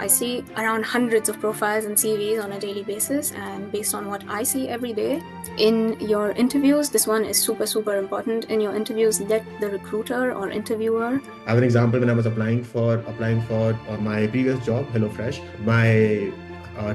I see around hundreds of profiles and CVs on a daily basis, and based on what I see every day in your interviews, this one is super important. In your interviews, let the recruiter or interviewer. As an example, when I was applying for my previous job, HelloFresh, my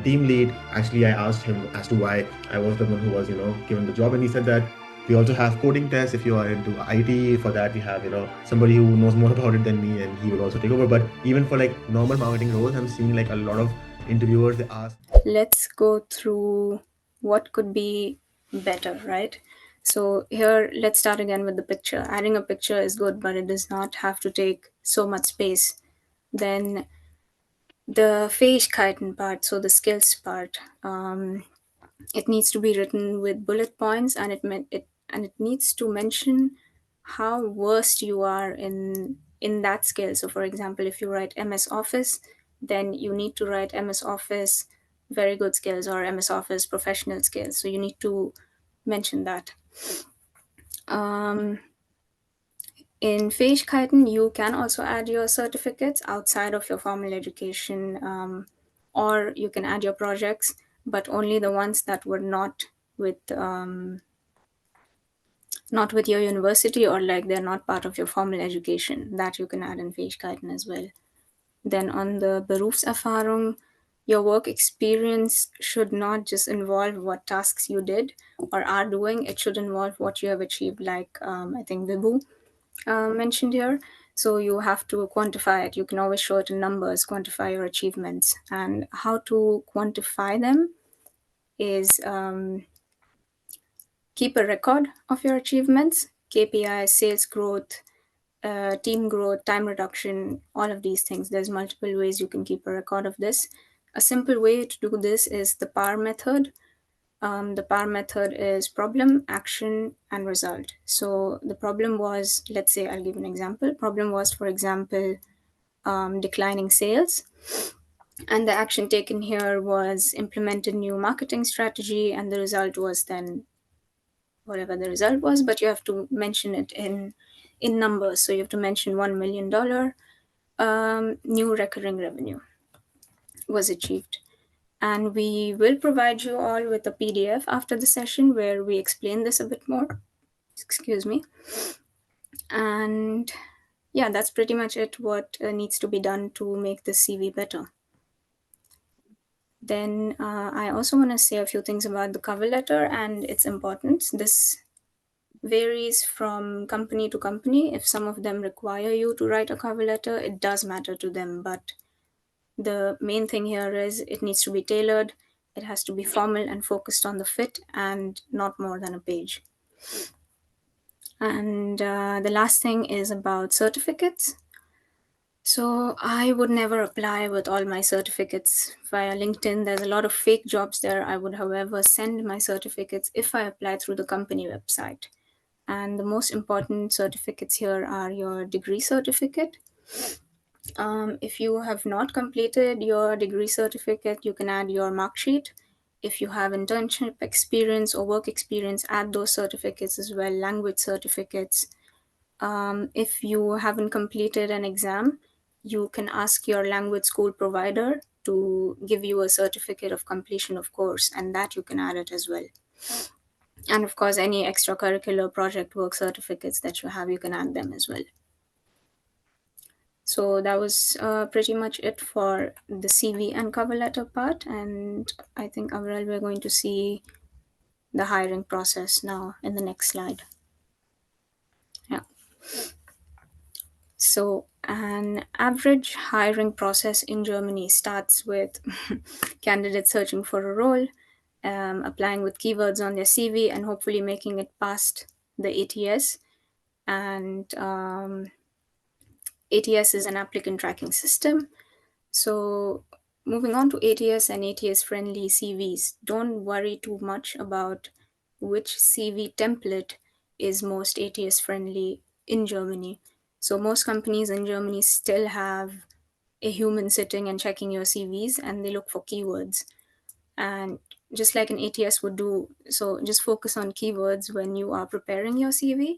team lead, actually, I asked him as to why I was the one who was given the job, and he said that we also have coding tests if you are into IT. For that, we have somebody who knows more about it than me, and he will also take over. But even for like normal marketing roles, I'm seeing like a lot of interviewers, they ask. Let's go through what could be better, right? So here, let's start again with the picture. Adding a picture is good, but it does not have to take so much space. Then the Fähigkeiten part, so the skills part, it needs to be written with bullet points, and it needs to mention how versed you are in that skill. So for example, if you write MS Office, then you need to write MS Office very good skills or MS Office professional skills. So you need to mention that. In Fähigkeiten, you can also add your certificates outside of your formal education, or you can add your projects, but only the ones that were not with your university, or like they're not part of your formal education. That you can add in Fähigkeiten as well. Then on the Berufserfahrung, your work experience should not just involve what tasks you did or are doing. It should involve what you have achieved, like I think Vibhu mentioned here. So you have to quantify it. You can always show it in numbers, quantify your achievements. And how to quantify them is keep a record of your achievements, KPI, sales growth, team growth, time reduction, all of these things. There's multiple ways you can keep a record of this. A simple way to do this is the PAR method. The PAR method is problem, action, and result. So the problem was, let's say, I'll give an example. Problem was, for example, declining sales. And the action taken here was implement a new marketing strategy, and the result was then whatever the result was, but you have to mention it in numbers. So you have to mention $1 million new recurring revenue was achieved. And we will provide you all with a PDF after the session where we explain this a bit more. Excuse me. And yeah, that's pretty much it, what needs to be done to make the CV better. Then I also want to say a few things about the cover letter and its importance. This varies from company to company. If some of them require you to write a cover letter, it does matter to them. But the main thing here is it needs to be tailored. It has to be formal and focused on the fit and not more than a page. And the last thing is about certificates. So I would never apply with all my certificates via LinkedIn. There's a lot of fake jobs there. I would, however, send my certificates if I apply through the company website. And the most important certificates here are your degree certificate. If you have not completed your degree certificate, you can add your mark sheet. If you have internship experience or work experience, add those certificates as well, language certificates. If you haven't completed an exam, you can ask your language school provider to give you a certificate of completion of course, and that you can add it as well. And of course, any extracurricular project work certificates that you have, you can add them as well. So that was pretty much it for the CV and cover letter part. And I think, Aviral, we're going to see the hiring process now in the next slide. Yeah. So an average hiring process in Germany starts with candidates searching for a role, applying with keywords on their CV, and hopefully making it past the ATS. And ATS is an applicant tracking system. So moving on to ATS and ATS friendly CVs, don't worry too much about which CV template is most ATS friendly in Germany. So most companies in Germany still have a human sitting and checking your CVs, and they look for keywords. And just like an ATS would do, so just focus on keywords when you are preparing your CV.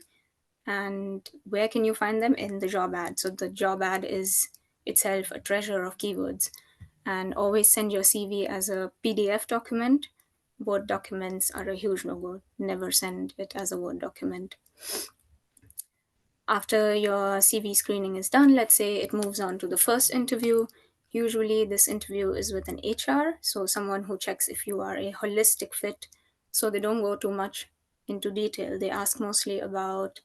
And where can you find them? In the job ad. So the job ad is itself a treasure of keywords. And always send your CV as a PDF document. Word documents are a huge no go. Never send it as a Word document. After your CV screening is done, let's say it moves on to the first interview. Usually, this interview is with an HR, so someone who checks if you are a holistic fit. So they don't go too much into detail. They ask mostly about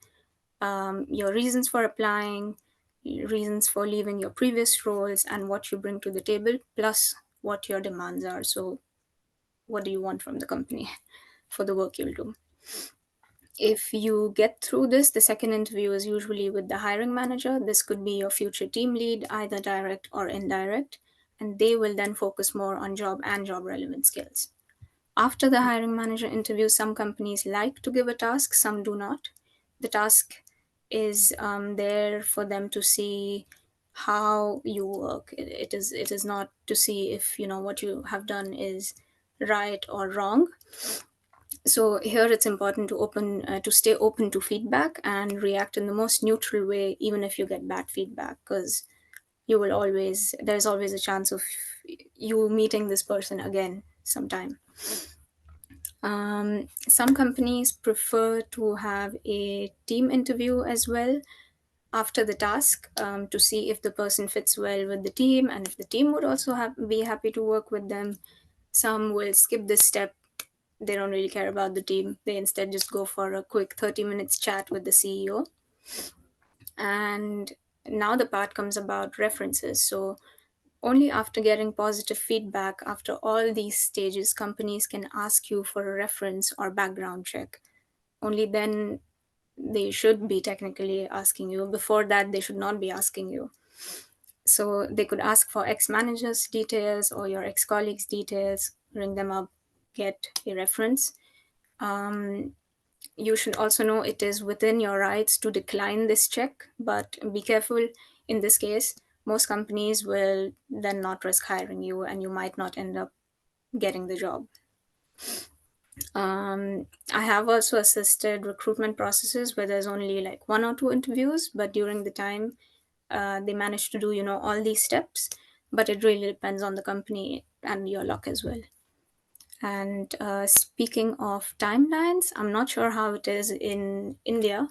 your reasons for applying, reasons for leaving your previous roles, and what you bring to the table, plus what your demands are. So, what do you want from the company for the work you'll do? If you get through this, the second interview is usually with the hiring manager. This could be your future team lead, either direct or indirect, and they will then focus more on job and job relevant skills. After the hiring manager interview, some companies like to give a task, some do not. The task is there for them to see how you work. It is not to see if what you have done is right or wrong. So here it's important to stay open to feedback and react in the most neutral way, even if you get bad feedback, because there's always a chance of you meeting this person again sometime. Some companies prefer to have a team interview as well after the task, to see if the person fits well with the team and if the team would also be happy to work with them. Some will skip this step. They don't really care about the team. They instead just go for a quick 30 minutes chat with the CEO. And now the part comes about references. So only after getting positive feedback, after all these stages, companies can ask you for a reference or background check. Only then they should be technically asking you. Before that, they should not be asking you. So they could ask for ex-managers' details or your ex-colleagues' details, ring them up, get a reference. You should also know it is within your rights to decline this check, but be careful in this case. Most companies will then not risk hiring you, and you might not end up getting the job. I have also assisted recruitment processes where there's only like one or two interviews, but during the time they manage to do all these steps. But it really depends on the company and your luck as well. And speaking of timelines, I'm not sure how it is in India,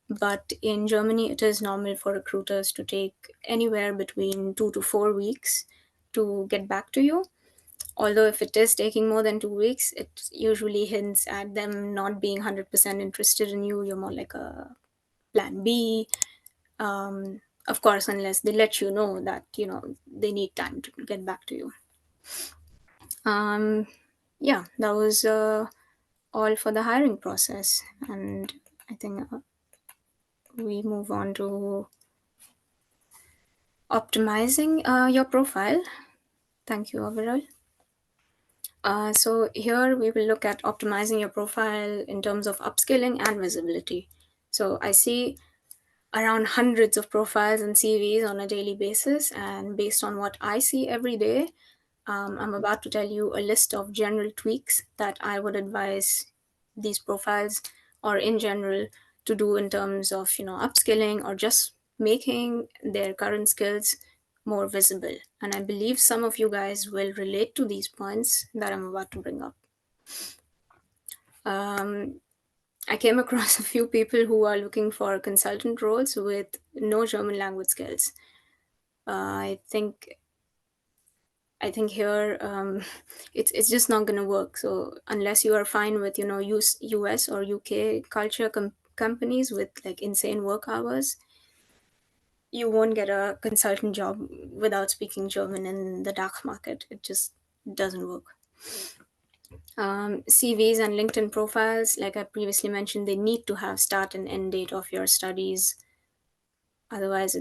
but in Germany, it is normal for recruiters to take anywhere between 2 to 4 weeks to get back to you. Although, if it is taking more than 2 weeks, it usually hints at them not being 100% interested in you. You're more like a plan B. Of course, unless they let you know that, they need time to get back to you. Um, yeah, that was all for the hiring process. And I think we move on to optimizing your profile. Thank you, Aviral. So here we will look at optimizing your profile in terms of upskilling and visibility. So I see around hundreds of profiles and CVs on a daily basis, and based on what I see every day, I'm about to tell you a list of general tweaks that I would advise these profiles, or in general, to do in terms of upskilling or just making their current skills more visible. And I believe some of you guys will relate to these points that I'm about to bring up. I came across a few people who are looking for consultant roles with no German language skills. I think here it's just not going to work. So unless you are fine with US or UK culture companies with like insane work hours, you won't get a consultant job without speaking German in the dark market. It just doesn't work. CVs and LinkedIn profiles, like I previously mentioned, they need to have start and end date of your studies. Otherwise,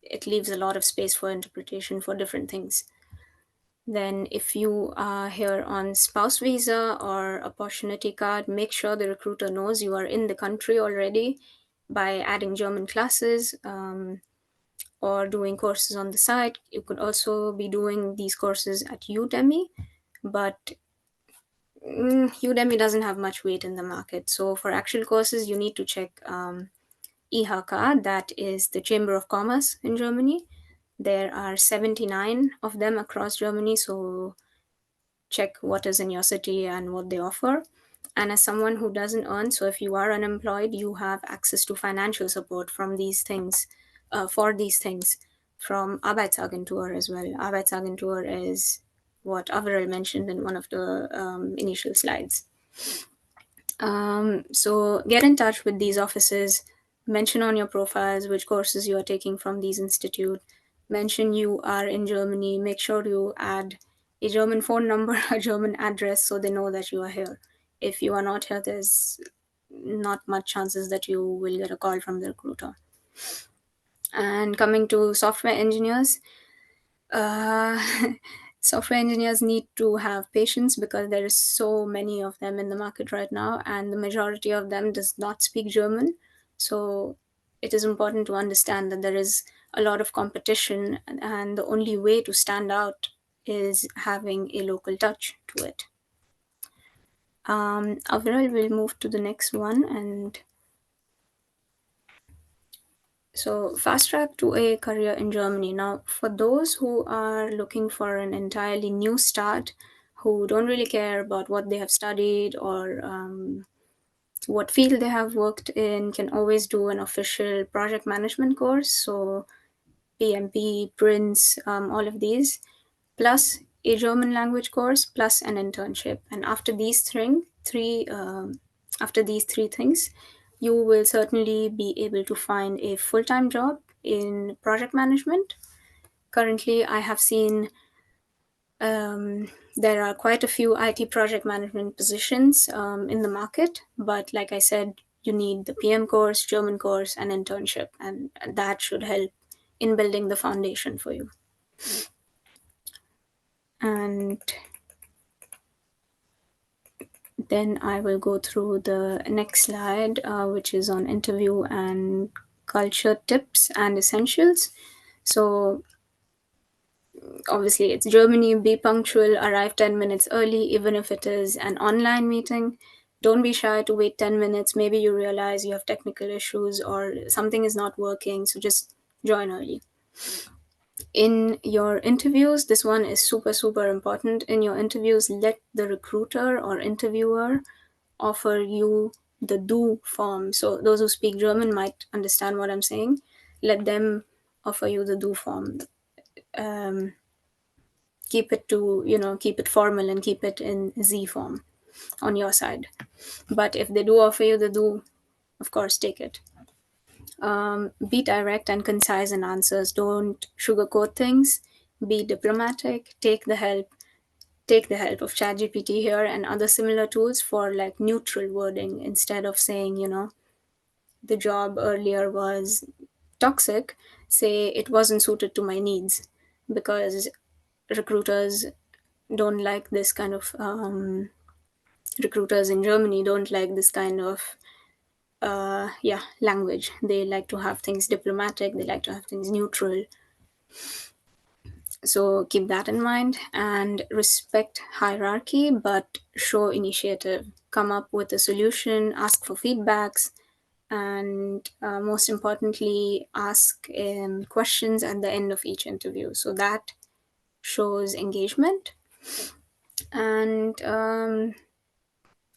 it leaves a lot of space for interpretation for different things. Then, if you are here on spouse visa or opportunity card, make sure the recruiter knows you are in the country already by adding German classes, or doing courses on the side. You could also be doing these courses at Udemy, but Udemy doesn't have much weight in the market. So, for actual courses, you need to check IHK, that is the Chamber of Commerce in Germany. There are 79 of them across Germany, so check what is in your city and what they offer. And as someone who doesn't earn, so if you are unemployed, you have access to financial support from these things, for these things, from Arbeitsagentur as well. Arbeitsagentur is what Aviral mentioned in one of the initial slides. So get in touch with these offices, mention on your profiles which courses you are taking from these institute, mention you are in Germany, make sure you add a German phone number, a German address, so they know that you are here. If you are not here, there's not much chances that you will get a call from the recruiter. And coming to software engineers, uh, software engineers need to have patience because there is so many of them in the market right now, and the majority of them does not speak German. So it is important to understand that there is a lot of competition, and the only way to stand out is having a local touch to it. Overall, we'll move to the next one. And so, fast track to a career in Germany. Now, for those who are looking for an entirely new start, who don't really care about what they have studied or what field they have worked in, can always do an official project management course. So, PMP, Prince, all of these, plus a German language course, plus an internship. And after these three things, you will certainly be able to find a full-time job in project management. Currently, I have seen there are quite a few IT project management positions in the market, but like I said, you need the PM course, German course, and internship, and that should help in building the foundation for you. And then I will go through the next slide, which is on interview and culture tips and essentials. So, obviously, it's Germany. Be punctual, arrive 10 minutes early, even if it is an online meeting. Don't be shy to wait 10 minutes. Maybe you realize you have technical issues or something is not working, so just join early. In your interviews, this one is super, super important. In your interviews, let the recruiter or interviewer offer you the do form. So those who speak German might understand what I'm saying. Let them offer you the do form. Um, keep it formal and keep it in Z form on your side. But if they do offer you the do, of course, take it. Be direct and concise in answers. Don't sugarcoat things. Be diplomatic. Take the help of ChatGPT here and other similar tools for like neutral wording instead of saying, the job earlier was toxic, say it wasn't suited to my needs, because recruiters don't like this kind of recruiters in Germany don't like this kind of language. They like to have things diplomatic, they like to have things neutral. So keep that in mind and respect hierarchy, but show initiative. Come up with a solution, ask for feedbacks, and most importantly, ask questions at the end of each interview. So that shows engagement. And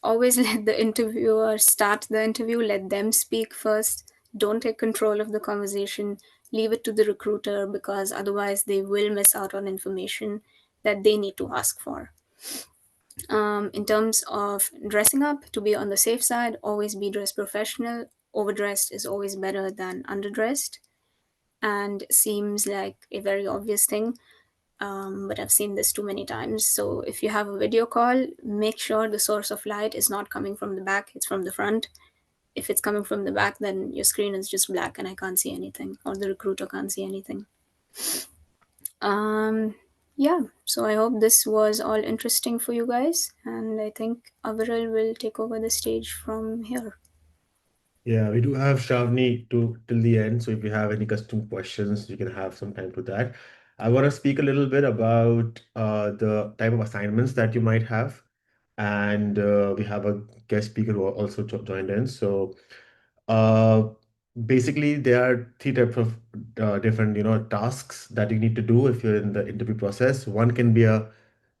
always let the interviewer start the interview, let them speak first. Don't take control of the conversation. Leave it to the recruiter because otherwise they will miss out on information that they need to ask for. In terms of dressing up, to be on the safe side, always be dressed professional. Overdressed is always better than underdressed and seems like a very obvious thing, but I've seen this too many times. So if you have a video call, make sure the source of light is not coming from the back, it's from the front. If it's coming from the back, then your screen is just black and I can't see anything, or the recruiter can't see anything. Um, yeah, so I hope this was all interesting for you guys, and I think Aviral will take over the stage from here. Yeah, we do have Shravani to till the end. So if you have any custom questions, you can have some time to that. I want to speak a little bit about the type of assignments that you might have. And we have a guest speaker who also joined in. So uh, basically there are three types of different tasks that you need to do if you're in the interview process. One can be a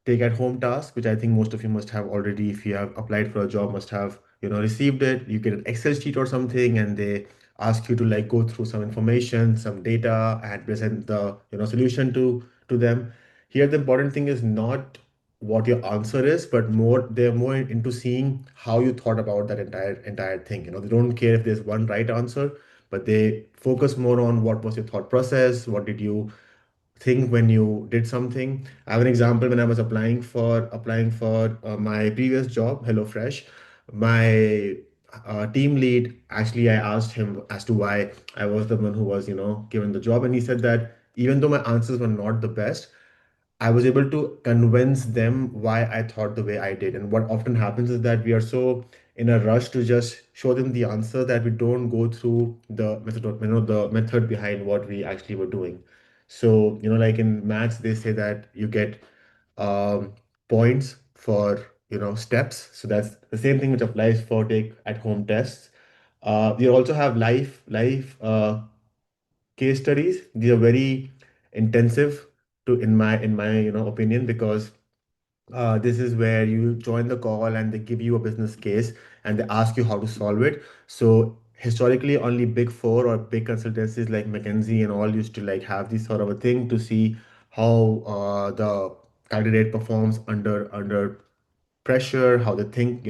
take at home task, which I think most of you must have already, if you have applied for a job, must have received it. You get an Excel sheet or something, and they ask you to like go through some information, some data, and present the solution to them. Here the important thing is not what your answer is, but more they're more into seeing how you thought about that entire thing. They don't care if there's one right answer, but they focus more on what was your thought process, what did you think when you did something. I have an example. When I was applying for my previous job, HelloFresh, my team lead, actually I asked him as to why I was the one who was given the job, and he said that even though my answers were not the best, I was able to convince them why I thought the way I did. And what often happens is that we are so in a rush to just show them the answer that we don't go through the method behind what we actually were doing. So, like in maths, they say that you get um, points for, steps. So that's the same thing which applies for take at home tests. We also have life case studies. These are very intensive to in my opinion, because this is where you join the call and they give you a business case and they ask you how to solve it. So historically, only big four or big consultancies like McKinsey and all used to like have this sort of a thing to see how the candidate performs under pressure, how they think,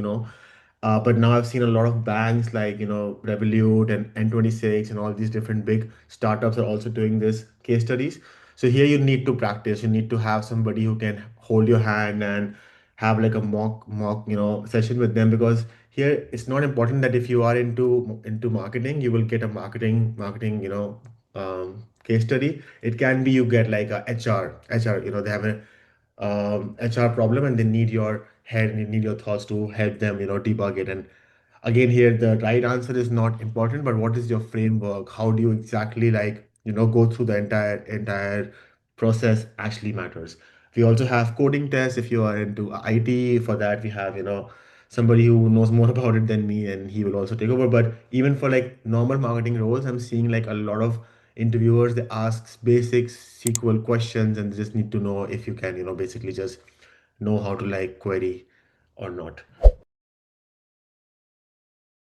but now I've seen a lot of banks like, Revolut and N26 and all these different big startups are also doing this case studies. So here you need to practice. You need to have somebody who can hold your hand and have like a mock, session with them, because here it's not important that if you are into marketing, you will get a marketing, case study. It can be you get like a HR, they have a HR problem and they need your head and they need your thoughts to help them, debug it. And again, here the right answer is not important, but what is your framework? How do you exactly like, go through the entire process actually matters. We also have coding tests if you are into IT. For that, we have, somebody who knows more about it than me and he will also take over. But even for like normal marketing roles, I'm seeing like a lot of interviewers, they ask basic SQL questions and they just need to know if you can, basically just know how to like query or not.